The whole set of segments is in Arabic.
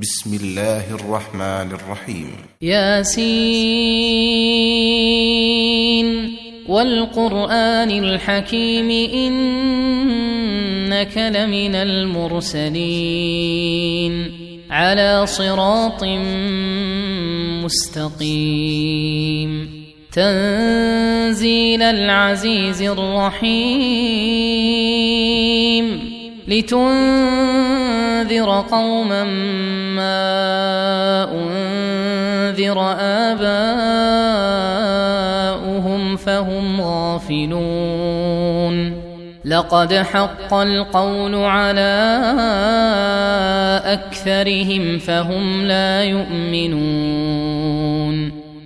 بسم الله الرحمن الرحيم. ياسين والقرآن الحكيم إنك لمن المرسلين على صراط مستقيم تنزيل العزيز الرحيم لتنذر قوما ما أنذر آباؤهم فهم غافلون لقد حق القول على أكثرهم فهم لا يؤمنون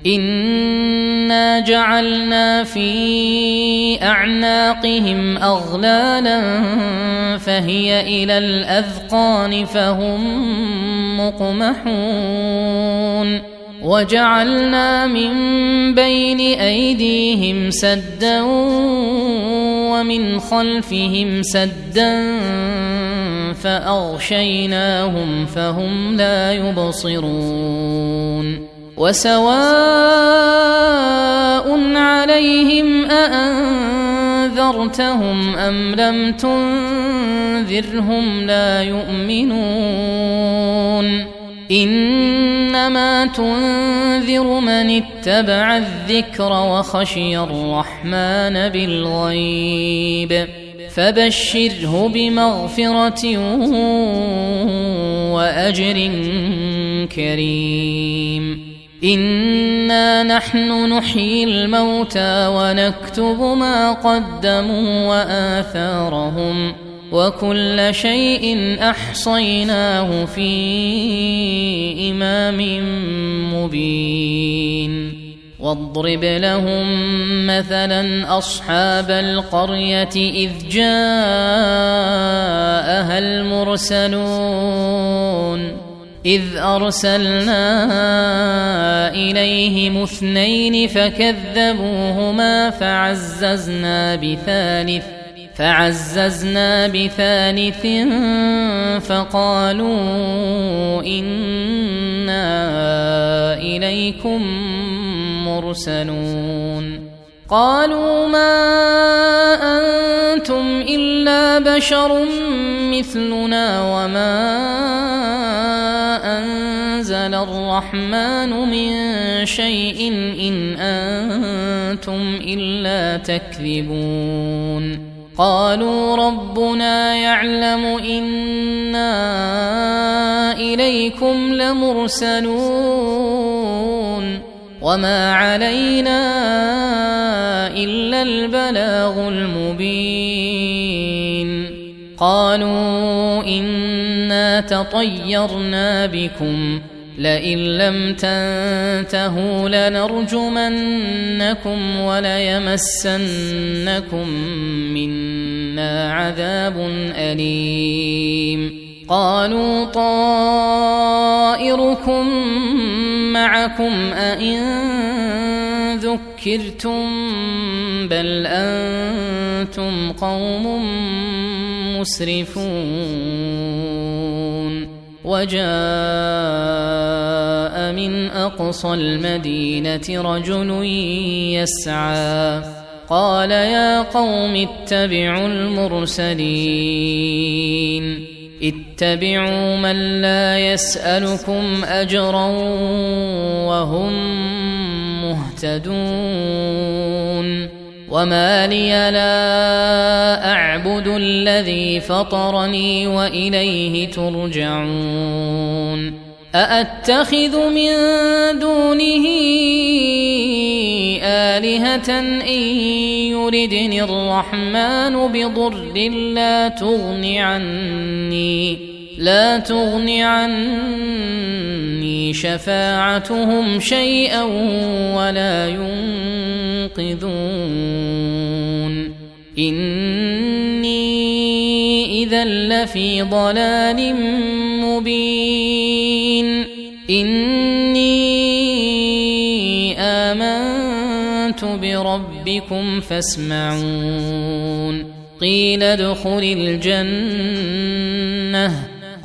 إنا جعلنا في أعناقهم أغلالا فهي إلى الأذقان فهم مقمحون وجعلنا من بين أيديهم سدا ومن خلفهم سدا فأغشيناهم فهم لا يبصرون وسواء عليهم أأنذرتهم أم لم تنذرهم لا يؤمنون إنما تنذر من اتبع الذكر وخشي الرحمن بالغيب فبشره بمغفرة وأجر كريم إنا نحن نحيي الموتى ونكتب ما قدموا وآثارهم وكل شيء أحصيناه في إمام مبين واضرب لهم مثلا أصحاب القرية إذ جاءها المرسلون إذ أرسلنا إليهم 2 فكذبوهما فعززنا بثالث فقالوا إنا إليكم مرسلون قالوا ما أنتم إلا بشر مثلنا وما أنزل الرحمن من شيء إن أنتم إلا تكذبون قالوا ربنا يعلم إنا إليكم لمرسلون وما علينا إلا البلاغ المبين قالوا إنا تطيرنا بكم لئن لم تنتهوا لنرجمنكم وليمسنكم منا عذاب أليم قالوا طائركم معكم أئن ذكرتم بل أنتم قوم مسرفون وجاء من أقصى المدينة رجل يسعى قال يا قوم اتبعوا المرسلين اتبعوا من لا يسألكم أجرا وهم مهتدون وما لي لا أعبد الذي فطرني وإليه ترجعون أأتخذ من دونه آلهة إن يردني الرحمن بضر لا تغن عني شفاعتهم شيئا ولا ينقذون إني إذا لفي ضلال مبين إني آمنت بربكم فاسمعون قيل ادخل الجنة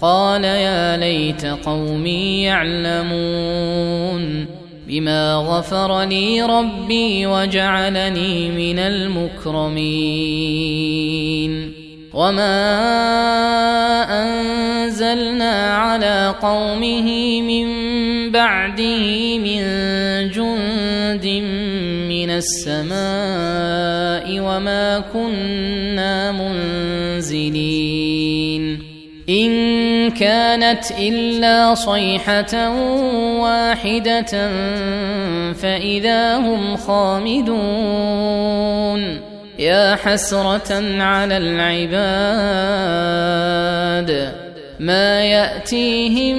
قال يا ليت قومي يعلمون بما غفر لي ربي وجعلني من المكرمين وما أنزلنا على قومه من بعده من جند من السماء وما كنا منزلين إن كانت إلا صيحة واحدة فإذا هم خامدون يا حسرة على العباد ما يأتيهم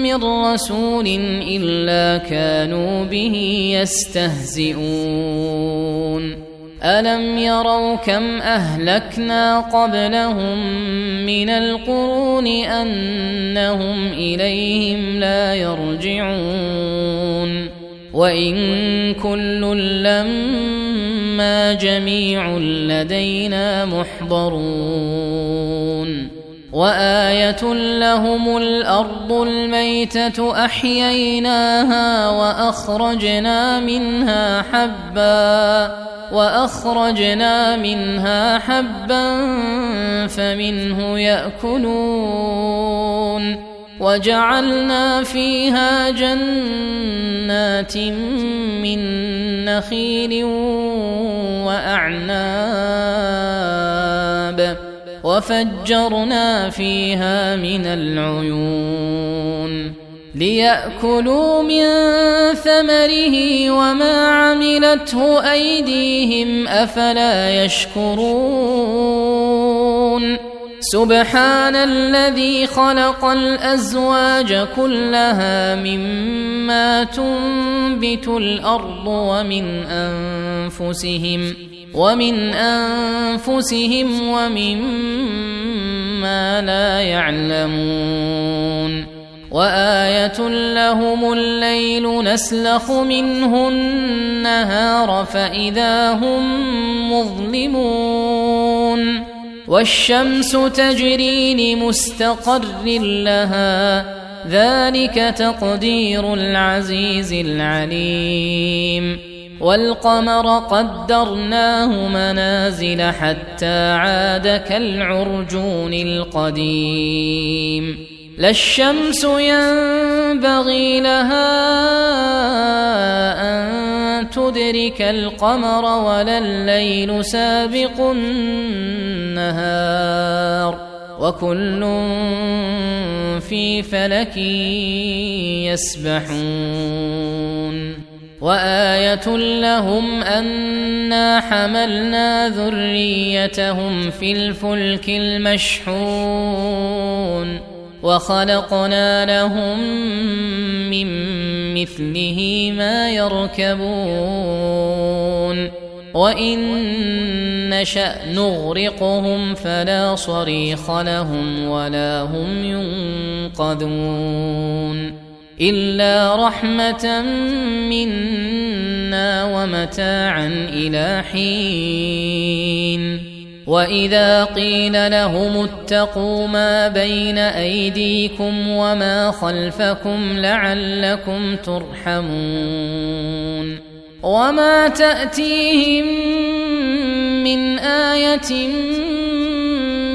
من رسول إلا كانوا به يستهزئون ألم يروا كم أهلكنا قبلهم من القرون أنهم إليهم لا يرجعون وإن كل لما جميع لدينا محضرون وآية لهم الأرض الميتة أحييناها وأخرجنا منها حبا فمنه يأكلون وجعلنا فيها جنات من نخيل وأعناب وفجرنا فيها من العيون ليأكلوا من ثمره وما عملته أيديهم أفلا يشكرون سبحان الذي خلق الأزواج كلها مما تنبت الأرض ومن أنفسهم ومما لا يعلمون وآية لهم الليل نسلخ منه النهار فإذا هم مظلمون والشمس تجري لمستقر لها ذلك تقدير العزيز العليم والقمر قدرناه منازل حتى عاد كالعرجون القديم لا الشمس ينبغي لها أن تدرك القمر ولا الليل سابق النهار وكل في فلك يسبحون وآية لهم أنا حملنا ذريتهم في الفلك المشحون وخلقنا لهم من مثله ما يركبون وإن نشأ نغرقهم فلا صريخ لهم ولا هم ينقذون إلا رحمة منا ومتاعا إلى حين وإذا قيل لهم اتقوا ما بين أيديكم وما خلفكم لعلكم ترحمون وما تأتيهم من آية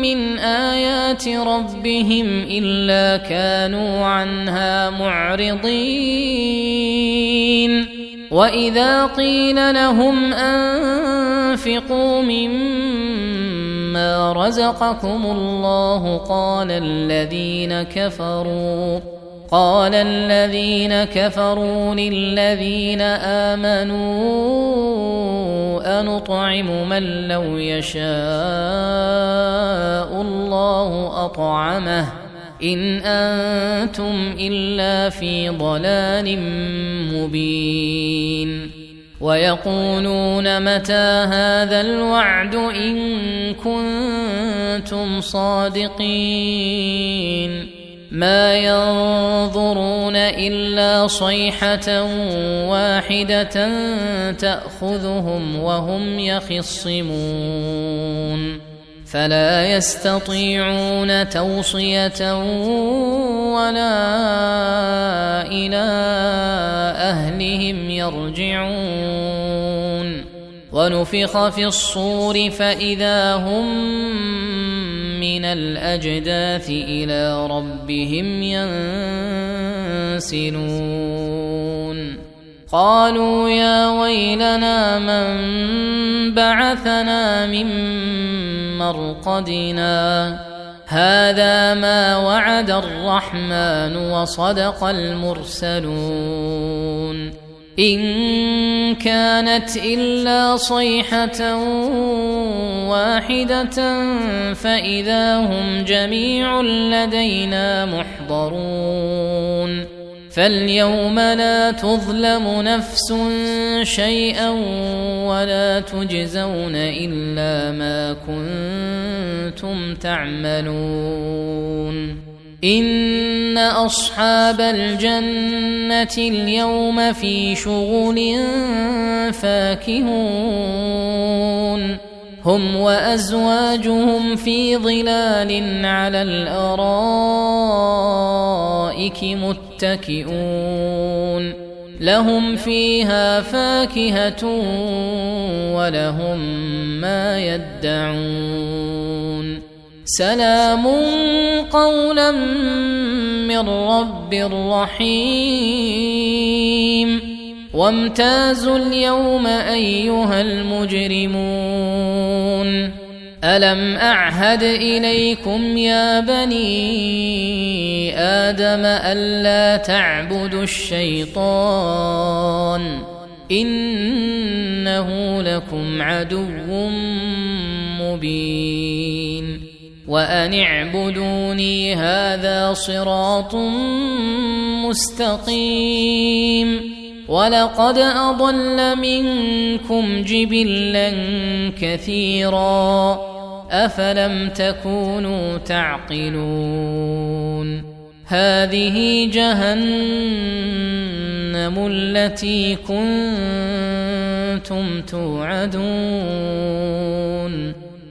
من آيات ربهم إلا كانوا عنها معرضين وإذا قيل لهم أنفقوا مما رزقكم الله قال الذين كفروا للذين آمنوا أنطعم من لو يشاء الله أطعمه إن أنتم إلا في ضلال مبين ويقولون متى هذا الوعد إن كنتم صادقين ما ينظرون إلا صيحة واحدة تأخذهم وهم يخصمون فلا يستطيعون توصية ولا إلى أهلهم يرجعون. ونفخ في الصور فإذا هم من الأجداث إلى ربهم ينسلون. قالوا يا ويلنا من بعثنا من مرقدنا هذا ما وعد الرحمن وصدق المرسلون إن كانت إلا صيحة واحدة فإذا هم جميع لدينا محضرون. فاليوم لا تظلم نفس شيئا ولا تجزون إلا ما كنتم تعملون. إن أصحاب الجنة اليوم في شغل فاكهون هم وأزواجهم في ظلال على الأرائك متكئون لهم فيها فاكهة ولهم ما يدعون. سلام قولا من رب رحيم. وامتازوا اليوم أيها المجرمون ألم أعهد إليكم يا بني آدم ألا تعبدوا الشيطان إنه لكم عدو مبين. وأن اعبدوني هذا صراط مستقيم. ولقد أضل منكم جبلا كثيرا أفلم تكونوا تعقلون. هذه جهنم التي كنتم توعدون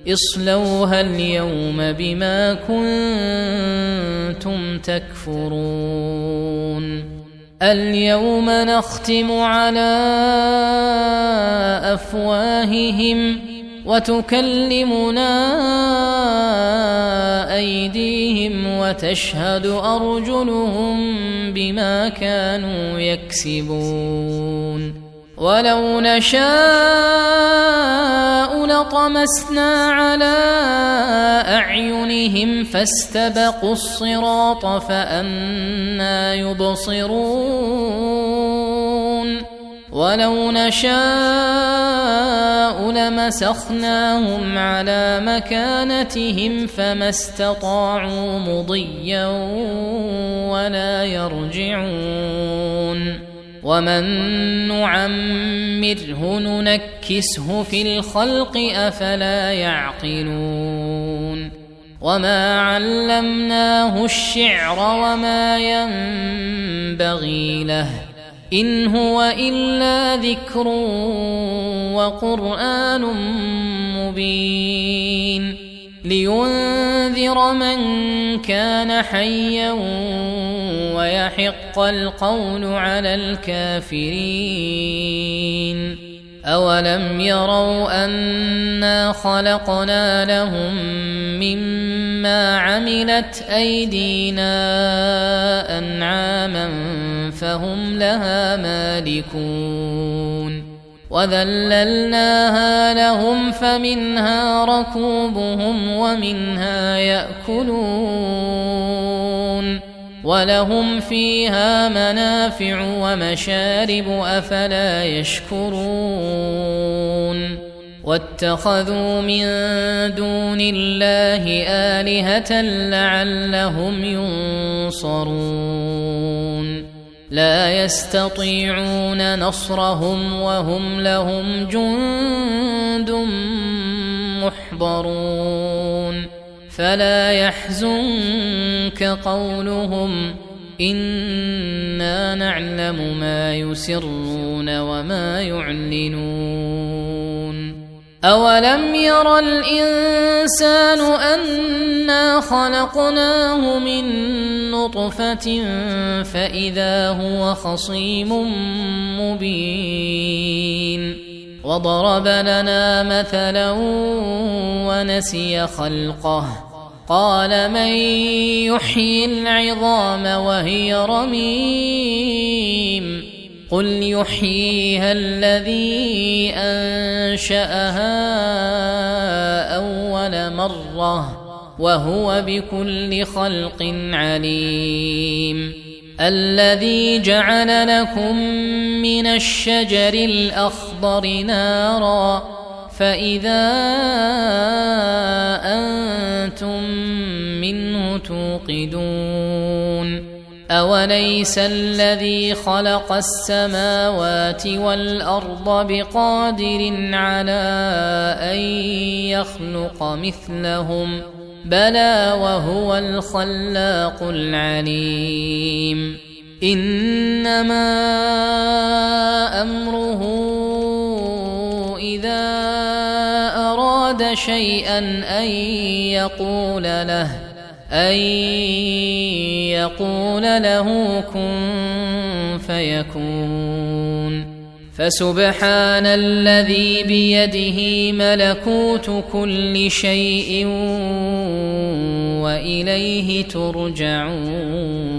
اصلوها اليوم بما كنتم تكفرون. اليوم نختم على أفواههم وتكلمنا أيديهم وتشهد أرجلهم بما كانوا يكسبون. ولو نشاء لطمسنا على أعينهم فاستبقوا الصراط فأنى يبصرون. ولو نشاء لمسخناهم على مكانتهم فما استطاعوا مضيا ولا يرجعون. ومن نعمره ننكسه في الخلق أفلا يعقلون. وما علمناه الشعر وما ينبغي له إن هو إلا ذكر وقرآن مبين لينذر من كان حيا ويحق القول على الكافرين. أولم يروا أنا خلقنا لهم مما عملت أيدينا أنعاما فهم لها مالكون وذللناها لهم فمنها ركوبهم ومنها يأكلون ولهم فيها منافع ومشارب أفلا يشكرون. واتخذوا من دون الله آلهة لعلهم ينصرون. لا يستطيعون نصرهم وهم لهم جند محضرون. فلا يحزنك قولهم إنا نعلم ما يسرون وما يعلنون. أولم ير الإنسان أنا خلقناه من نطفة فإذا هو خصيم مبين وضرب لنا مثلا ونسي خلقه قال من يحيي العظام وهي رميم قل يحييها الذي أنشأها أول مرة وهو بكل خلق عليم الذي جعل لكم من الشجر الأخضر نارا فإذا أنتم منه توقدون أوليس الذي خلق السماوات والأرض بقادر على أن يخلق مثلهم بلى وهو الخلاق العليم إنما أمره إذا أراد شيئا أن يقول له كن فيكون فسبحان الذي بيده ملكوت كل شيء وإليه ترجعون